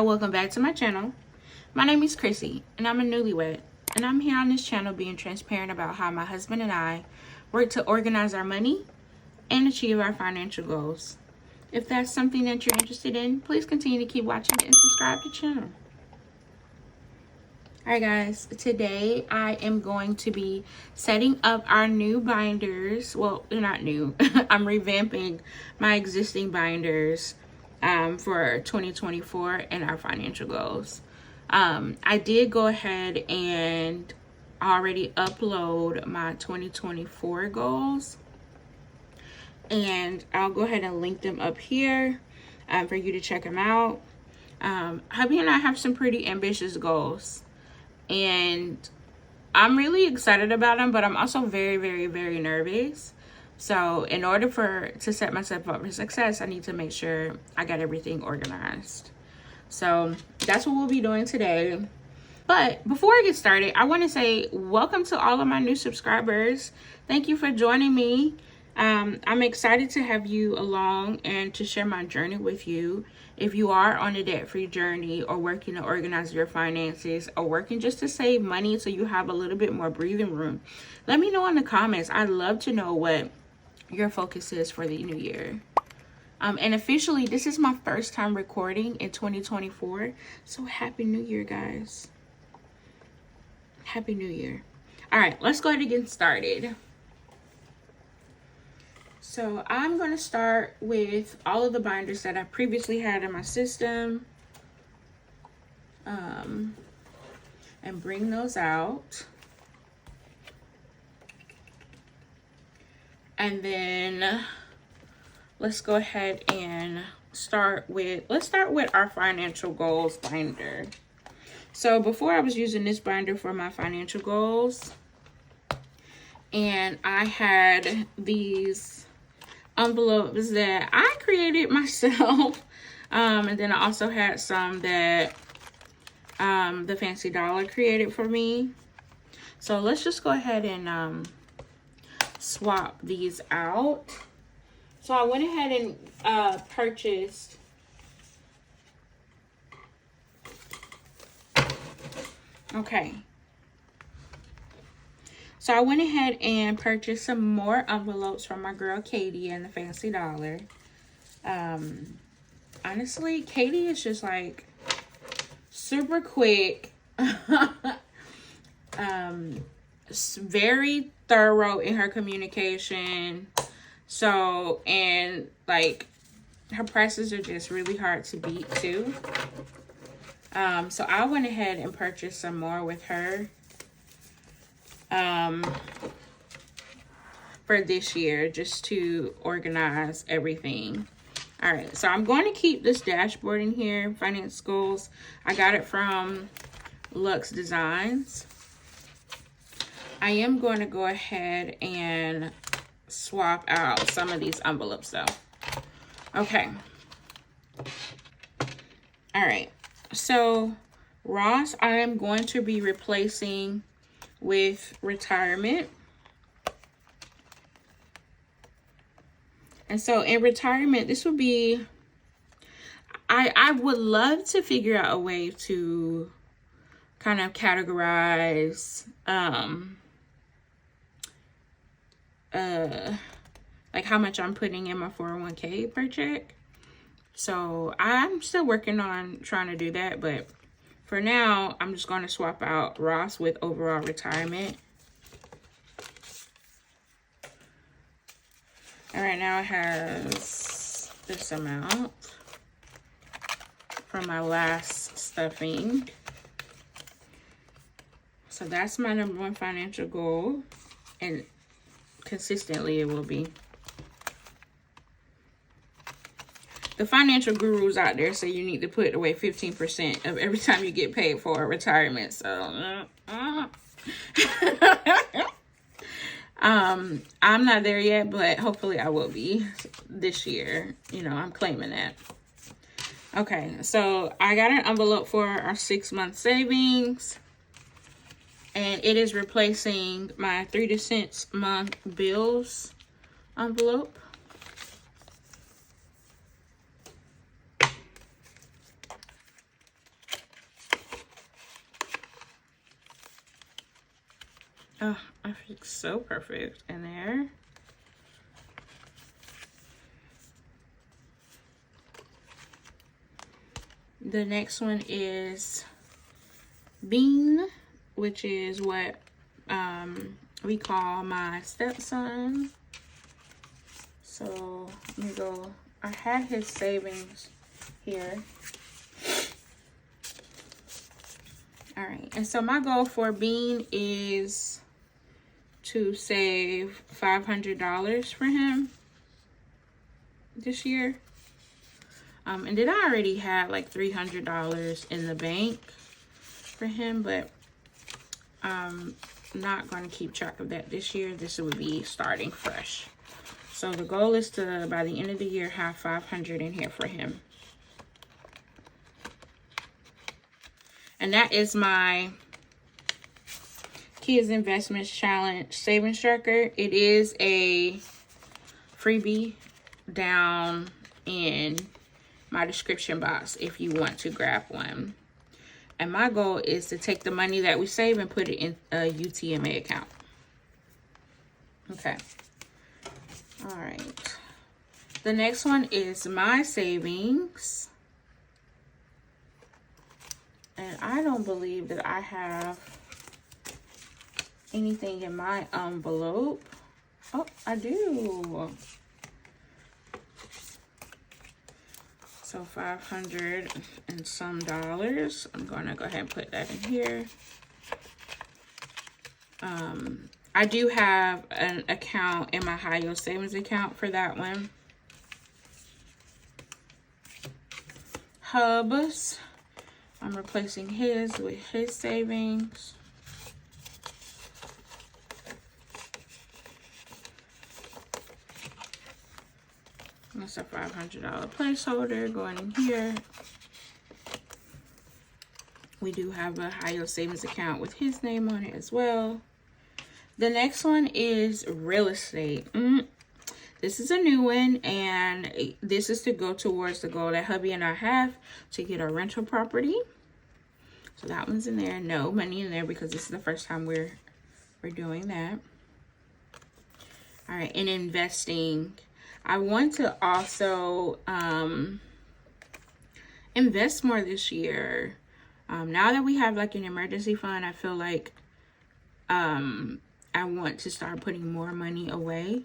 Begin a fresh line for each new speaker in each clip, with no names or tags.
Welcome back to my channel. My name is Chrissy and I'm a newlywed, and I'm here on this channel being transparent about how my husband and I work to organize our money and achieve our financial goals. If that's something that you're interested in, please continue to keep watching and subscribe to the channel. Alright guys, today I am going to be setting up our new binders. Well, they're not new. I'm revamping my existing binders for 2024 and our financial goals. I did go ahead and already upload my 2024 goals, and I'll go ahead and link them up here for you to check them out. Hubby and I have some pretty ambitious goals, and I'm really excited about them, but I'm also very, very, very nervous. So in order to set myself up for success, I need to make sure I got everything organized. So that's what we'll be doing today. But before I get started, I want to say welcome to all of my new subscribers. Thank you for joining me. I'm excited to have you along and to share my journey with you. If you are on a debt-free journey, or working to organize your finances, or working just to save money so you have a little bit more breathing room, let me know in the comments. I'd love to know what your focus is for the new year. And officially, this is my first time recording in 2024. So happy new year, guys. Happy new year. All right, let's go ahead and get started. So I'm going to start with all of the binders that I previously had in my system, and bring those out. And then let's go ahead and start with our financial goals binder. So before, I was using this binder for my financial goals, and I had these envelopes that I created myself, and then I also had some that the Fancy Dollar created for me. So let's just go ahead and swap these out. So I went ahead and purchased So I went ahead and purchased some more envelopes from my girl Katie and the Fancy Dollar. Honestly, Katie is just like super quick, very thorough in her communication. So, and like her prices are just really hard to beat too. So I went ahead and purchased some more with her for this year, just to organize everything. All right, so I'm going to keep this dashboard in here, finance goals. I got it from Luxe Designs. I am going to go ahead and swap out some of these envelopes though. Okay. All right. So Ross, I am going to be replacing with retirement. And so in retirement, this would be, I would love to figure out a way to kind of categorize like how much I'm putting in my 401k per check. So I'm still working on trying to do that, but for now I'm just going to swap out Ross with overall retirement. All right, now it has this amount from my last stuffing. So that's my number one financial goal, and consistently it will be. The financial gurus out there say you need to put away 15% of every time you get paid for a retirement. So I'm not there yet, but hopefully I will be this year. You know, I'm claiming that. Okay, so I got an envelope for our 6-month savings, and it is replacing my 3 to 6 month bills envelope. Oh, I feel so perfect in there. The next one is Bean, which is what we call my stepson. So let me go. I had his savings here. All right, and so my goal for Bean is to save $500 for him this year. And then I already had like $300 in the bank for him, but I'm not going to keep track of that this year. This would be starting fresh. So the goal is to, by the end of the year, have $500 in here for him. And that is my Kids Investments Challenge Savings Tracker. It is a freebie down in my description box if you want to grab one. And my goal is to take the money that we save and put it in a UTMA account. Okay. All right. The next one is my savings. And I don't believe that I have anything in my envelope. Oh, I do. So 500 and some dollars. I'm going to go ahead and put that in here. I do have an account in my high yield savings account for that one. Hubs. I'm replacing his with his savings. That's a $500 placeholder going in here. We do have a high yield savings account with his name on it as well. The next one is real estate. This is a new one, and this is to go towards the goal that hubby and I have to get a rental property. So that one's in there. No money in there because this is the first time we're doing that. All right, and investing. I want to also invest more this year. Now that we have like an emergency fund, I feel like I want to start putting more money away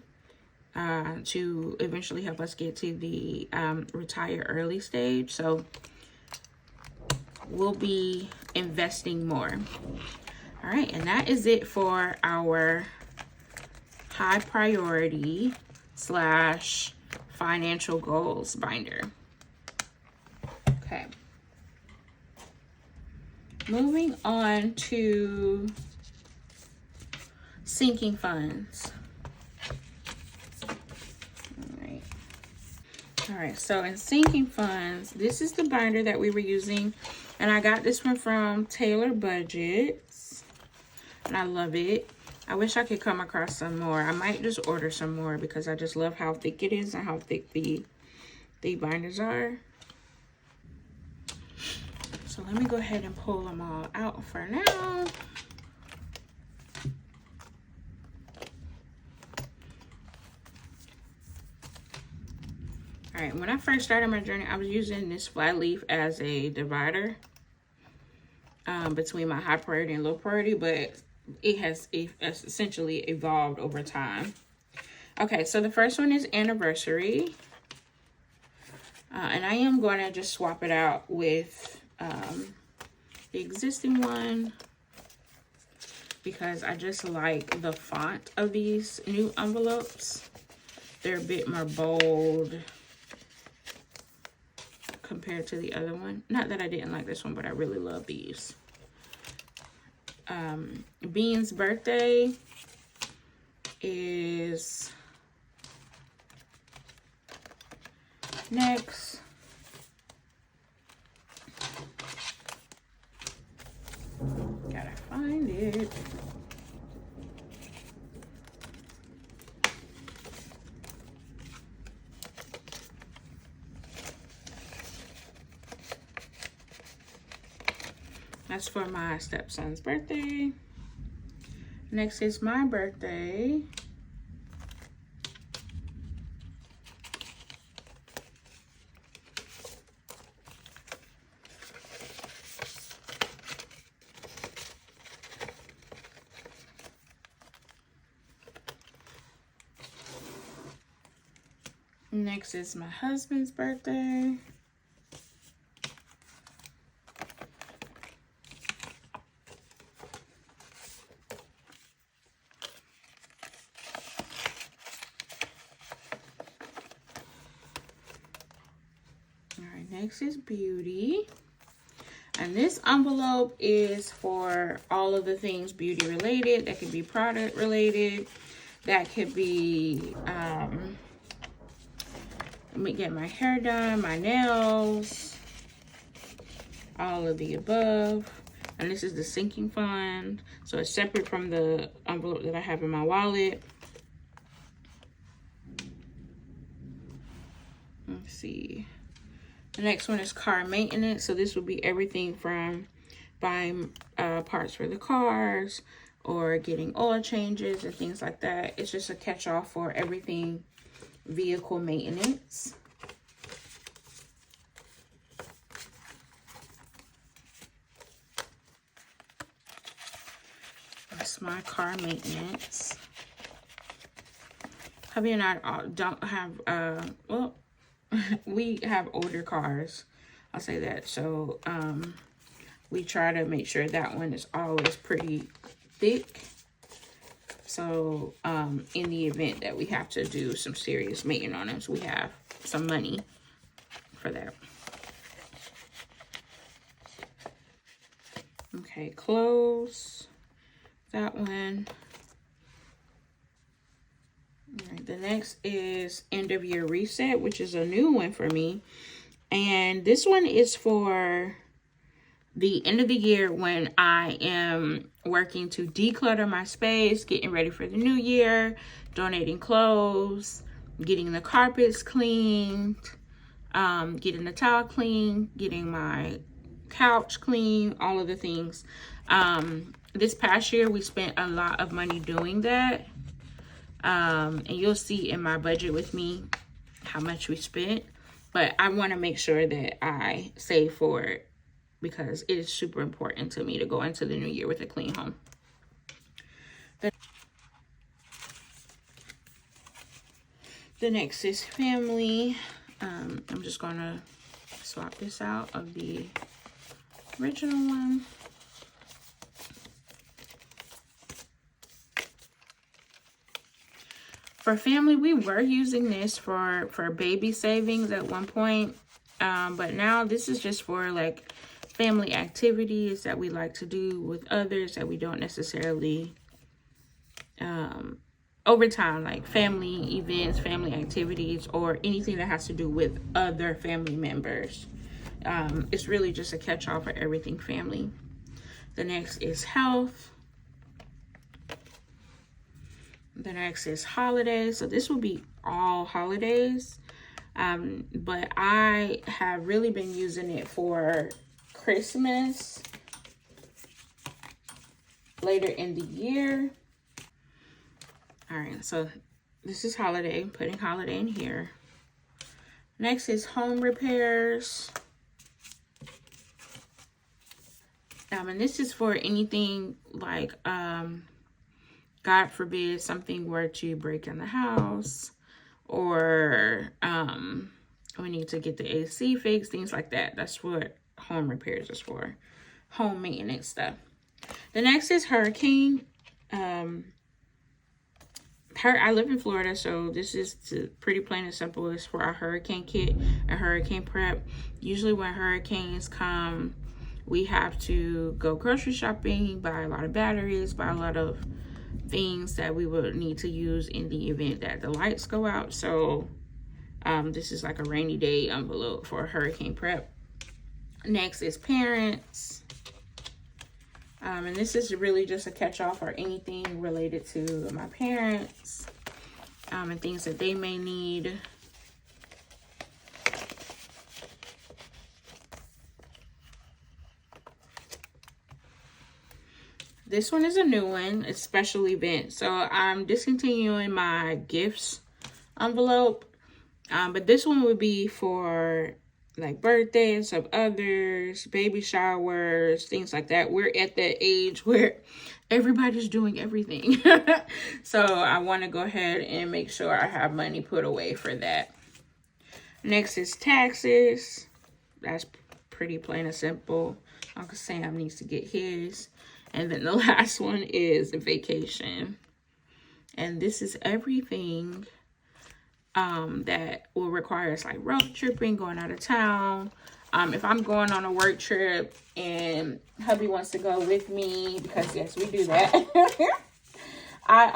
to eventually help us get to the retire early stage. So we'll be investing more. All right, and that is it for our high priority / financial goals binder. Okay. Moving on to sinking funds. All right, so in sinking funds, this is the binder that we were using, and I got this one from Taylor Budgets, and I love it. I wish I could come across some more. I might just order some more because I just love how thick it is and how thick the binders are. So let me go ahead and pull them all out for now. All right, when I first started my journey, I was using this flat leaf as a divider between my high priority and low priority, but it has essentially evolved over time. Okay, so the first one is anniversary. And I am going to just swap it out with the existing one because I just like the font of these new envelopes. They're a bit more bold compared to the other one. Not that I didn't like this one, but I really love these. Bean's birthday is next. Gotta find it. That's for my stepson's birthday. Next is my birthday. Next is my husband's birthday. All right, next is beauty. And this envelope is for all of the things beauty related. That could be product related. That could be let me get my hair done, my nails, all of the above. And this is the sinking fund. So it's separate from the envelope that I have in my wallet. Let's see. The next one is car maintenance. So this will be everything from buying parts for the cars or getting oil changes and things like that. It's just a catch-all for everything vehicle maintenance. That's my car maintenance. Hubby and I don't have, well, we have older cars. I'll say that. So we try to make sure that one is always pretty thick. So in the event that we have to do some serious maintenance on them, so we have some money for that. Okay, clothes. That one. All right, the next is end of year reset, which is a new one for me. And this one is for the end of the year when I am working to declutter my space, getting ready for the new year, donating clothes, getting the carpets cleaned, getting the towel clean, getting my couch clean, all of the things. This past year, we spent a lot of money doing that. And you'll see in my budget with me how much we spent. But I want to make sure that I save for it, because it is super important to me to go into the new year with a clean home. The next is family. I'm just gonna swap this out of the original one. For family, we were using this for baby savings at one point. But now this is just for like family activities that we like to do with others that we don't necessarily over time, like family events, family activities, or anything that has to do with other family members. It's really just a catch-all for everything family. The next is health. The next is holidays. So this will be all holidays. But I have really been using it for Christmas later in the year. All right, so this is holiday, putting holiday in here. Next is home repairs. And this is for anything like, God forbid something were to break in the house, or we need to get the AC fixed, things like that. That's what home repairs is for, home maintenance stuff. The next is hurricane. I live in Florida, so this is pretty plain and simple. It's for our hurricane kit and hurricane prep. Usually when hurricanes come, we have to go grocery shopping, buy a lot of batteries, buy a lot of things that we would need to use in the event that the lights go out. So this is like a rainy day envelope for hurricane prep. Next is parents. And this is really just a catch-all for anything related to my parents, and things that they may need. This one is a new one. It's special event. So I'm discontinuing my gifts envelope. But this one would be for like birthdays of others, baby showers, things like that. We're at that age where everybody's doing everything. So I want to go ahead and make sure I have money put away for that. Next is taxes. That's pretty plain and simple. Uncle Sam needs to get his. And then the last one is vacation. And this is everything that will require us, like road tripping, going out of town. If I'm going on a work trip and hubby wants to go with me, because yes, we do that. I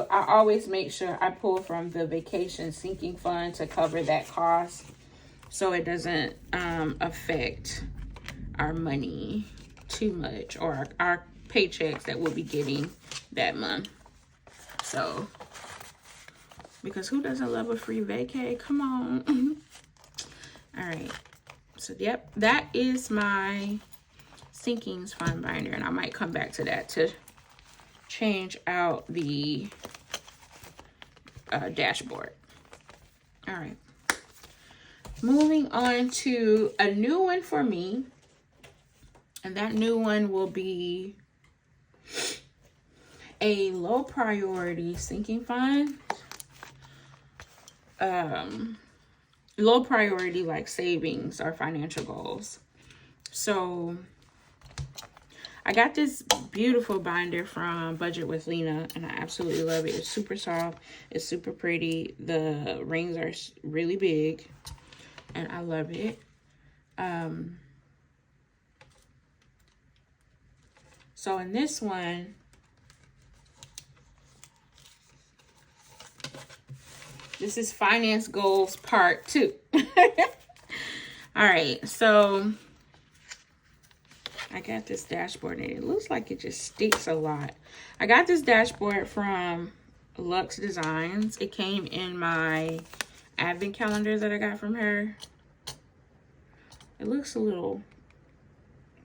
always make sure I pull from the vacation sinking fund to cover that cost, so it doesn't affect our money too much, or our paychecks that we'll be getting that month. So, because who doesn't love a free vacay? Come on. All right. So, yep, that is my sinkings fund binder. And I might come back to that to change out the dashboard. All right. Moving on to a new one for me. And that new one will be a low priority sinking fund. Low priority like savings or financial goals. So I got this beautiful binder from Budget with Lena, and I absolutely love it. It's super soft. It's super pretty. The rings are really big, and I love it. So in this one, this is finance goals part 2. All right, so I got this dashboard, and it looks like it just sticks a lot. I got this dashboard from Luxe Designs. It came in my advent calendar that I got from her. It looks a little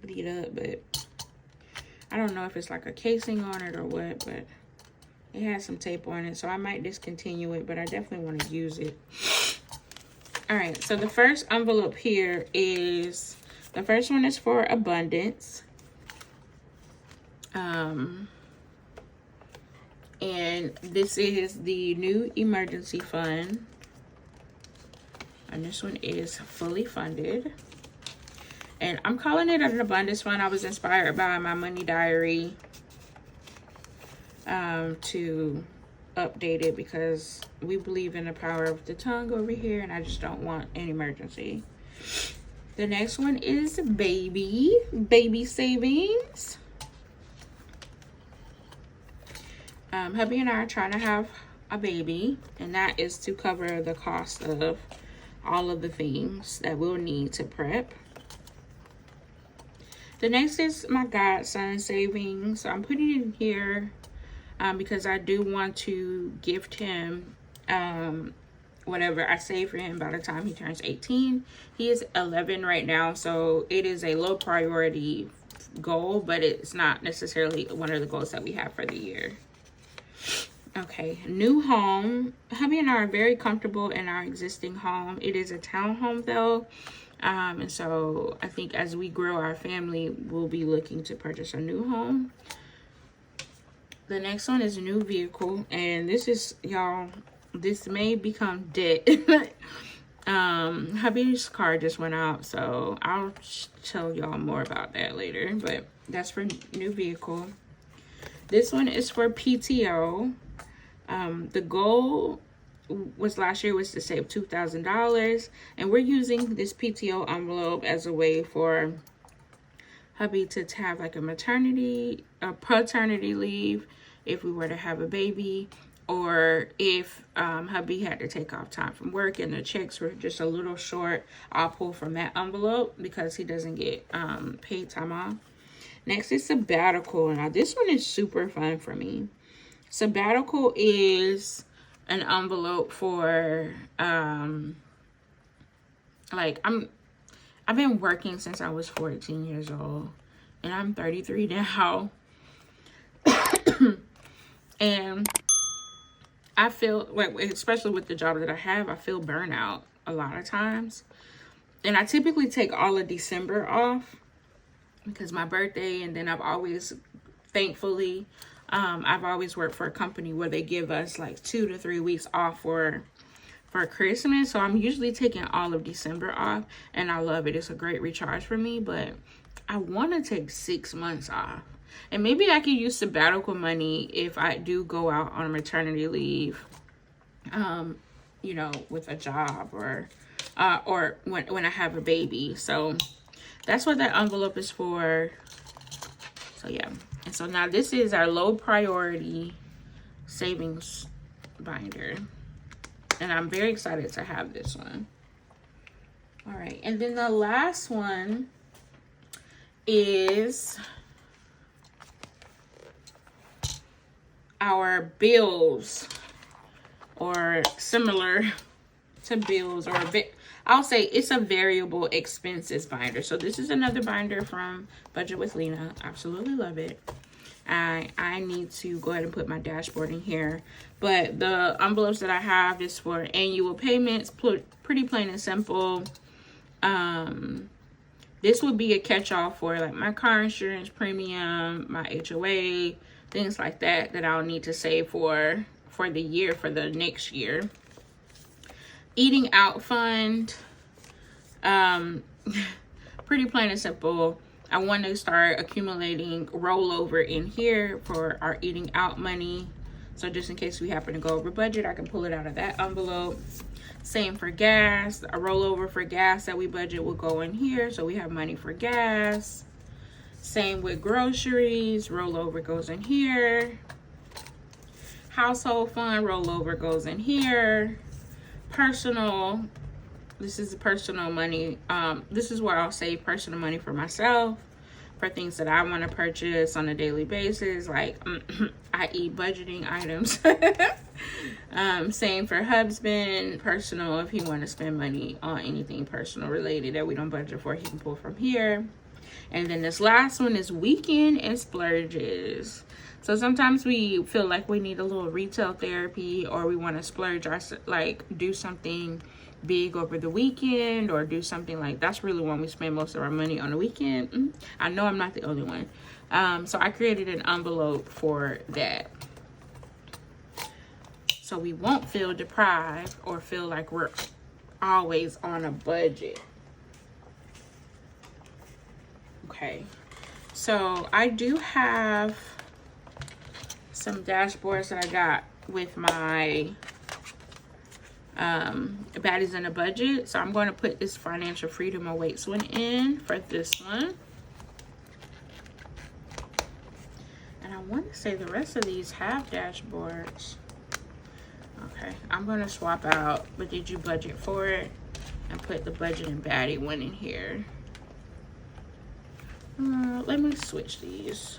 beat up, but I don't know if it's like a casing on it or what, but it has some tape on it, so I might discontinue it, but I definitely want to use it. All right, so the first envelope here is, the first one is for abundance. And this is the new emergency fund. And this one is fully funded. And I'm calling it an abundance fund. I was inspired by my money diary to update it, because we believe in the power of the tongue over here, and I just don't want an emergency. The next one is baby savings. Hubby and I are trying to have a baby, and that is to cover the cost of all of the things that we'll need to prep. The next is my godson savings. So I'm putting it in here because I do want to gift him whatever I save for him by the time he turns 18. He is 11 right now, so it is a low priority goal, but it's not necessarily one of the goals that we have for the year. Okay, new home. Hubby and I are very comfortable in our existing home. It is a townhome though. And so I think as we grow our family, we'll be looking to purchase a new home. The next one is a new vehicle. And this is, y'all, this may become debt. Hubby's car just went out, so I'll tell y'all more about that later. But that's for new vehicle. This one is for PTO. The goal was last year was to save $2,000, and we're using this PTO envelope as a way for hubby to have like a maternity or paternity leave if we were to have a baby, or if hubby had to take off time from work and the checks were just a little short, I'll pull from that envelope because he doesn't get paid time off. Next is sabbatical. Now this one is super fun for me. Sabbatical is an envelope for like I've been working since I was 14 years old, and I'm 33 now. And I feel like, especially with the job that I have, I feel burnout a lot of times. And I typically take all of December off because my birthday, and then I've always, thankfully, I've always worked for a company where they give us like 2 to 3 weeks off for Christmas. So I'm usually taking all of December off, and I love it. It's a great recharge for me, but I want to take 6 months off. And maybe I could use sabbatical money if I do go out on a maternity leave, you know, with a job, or when I have a baby. So that's what that envelope is for. So yeah. And so now this is our low priority savings binder. And I'm very excited to have this one. All right. And then the last one is our bills, or similar to bills, or I'll say it's a variable expenses binder. So this is another binder from Budget with Lena. Absolutely love it. I need to go ahead and put my dashboard in here, but the envelopes that I have is for annual payments, pretty plain and simple. This would be a catch-all for like my car insurance premium, my HOA, things like that I'll need to save for the year, for the next year. Eating out fund, pretty plain and simple. I want to start accumulating rollover in here for our eating out money. So just in case we happen to go over budget, I can pull it out of that envelope. Same for gas. A rollover for gas that we budget will go in here, so we have money for gas. Same with groceries. Rollover goes in here. Household fund rollover goes in here. Personal, this is personal money. This is where I'll save personal money for myself, for things that I want to purchase on a daily basis, like i.e. budgeting items. Same for husband, personal. If he want to spend money on anything personal related that we don't budget for, he can pull from here. And then this last one is weekend and splurges. So sometimes we feel like we need a little retail therapy, or we want to splurge, like do something big over the weekend, or do something like, that's really when we spend most of our money on the weekend. I know I'm not the only one. So I created an envelope for that, so we won't feel deprived or feel like we're always on a budget. Okay, so I do have some dashboards that I got with my baddies in a budget. So I'm going to put this financial freedom awaits one in for this one. And I want to say the rest of these have dashboards. Okay, I'm going to swap out, but did you budget for it, and put the budget and baddie one in here. Let me switch these.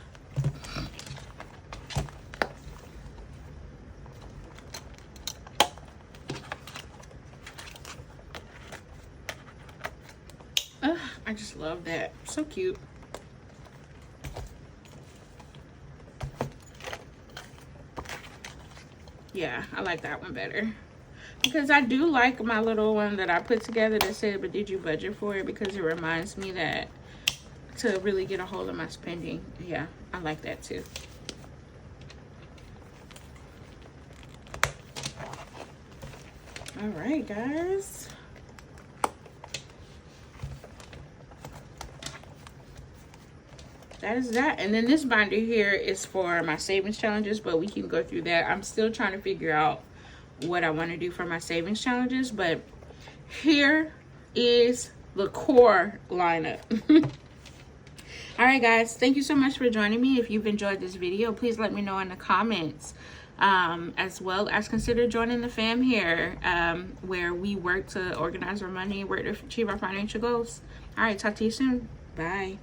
I just love that. So cute. Yeah, I like that one better, because I do like my little one that I put together that said, but did you budget for it? Because it reminds me that to really get a hold of my spending. Yeah, I like that too. All right, guys. That is that. And then this binder here is for my savings challenges, but we can go through that. I'm still trying to figure out what I want to do for my savings challenges, but here is the core lineup. All right, guys, thank you so much for joining me. If you've enjoyed this video, please let me know in the comments, as well as consider joining the fam here, where we work to organize our money, work to achieve our financial goals. All right, talk to you soon. Bye.